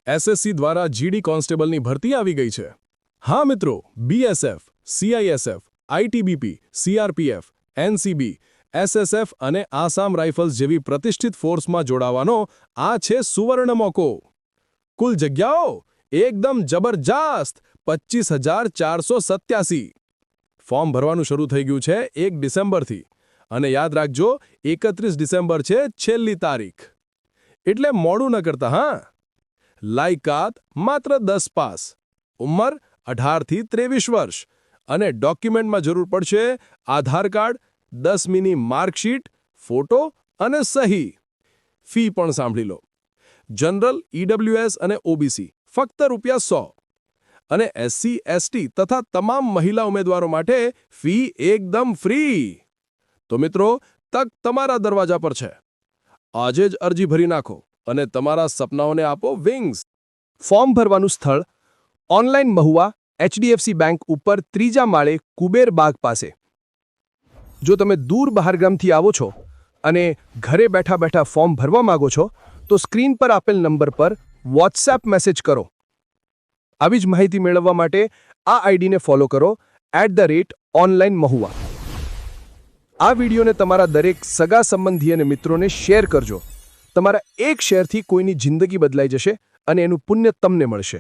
SSC દ્વારા GD કોન્સ્ટેબલની ભરતી આવી ગઈ છે. હા મિત્રો, BSF, CISF, ITBP, CRPF, NCB, SSF અને આસામ રાઇફલ્સ જેવી પ્રતિષ્ઠિત ફોર્સમાં જોડાવાનો આ છે સુવર્ણ મોકો. કુલ જગ્યાઓ એકદમ જબરજસ્ત 25,487. ફોર્મ ભરવાનું શરૂ થઈ ગયું છે 1 ડિસેમ્બરથી અને યાદ રાખજો 31 ડિસેમ્બર છે છેલ્લી તારીખ. એટલે મોડું ન કરતા હા. લાયકાત માત્ર 10 પાસ, ઉંમર 18 થી 23 વર્ષ અને ડોક્યુમેન્ટમાં જરૂર પડશે આધાર કાર્ડ, 10મીની માર્કશીટ, ફોટો અને સહી. ફી પણ સાંભળી લો. જનરલ, ઈડબ્લ્યુએસ અને ઓબીસી ફક્ત ₹100 અને એસસી, એસટી તથા તમામ મહિલા ઉમેદવારો માટે ફી એકદમ ફ્રી. તો મિત્રો, તક તમારા દરવાજા પર છે. આજે જ અરજી ભરી નાખો અને તમારા સપનાઓને આપો વિંગ્સ. ફોર્મ ભરવાનું સ્થળ ઓનલાઈન મહુવા એચડીએફસી બેંક ઉપર 3જા માળે કુબેર બાગ પાસે. જો તમે દૂર બહારગામથી આવો છો અને ઘરે બેઠા બેઠા ફોર્મ ભરવા માંગો છો તો સ્ક્રીન પર આપેલ નંબર પર વોટ્સએપ મેસેજ કરો. આવી જ માહિતી મેળવવા માટે આ આઈડીને ફોલો કરો @onlinemahua. આ વિડીયોને તમારા દરેક સગા સંબંધી અને મિત્રોને શેર કરજો. તમારા એક શેરથી કોઈની જિંદગી બદલાઈ જશે અને એનું પુણ્ય તમને મળશે.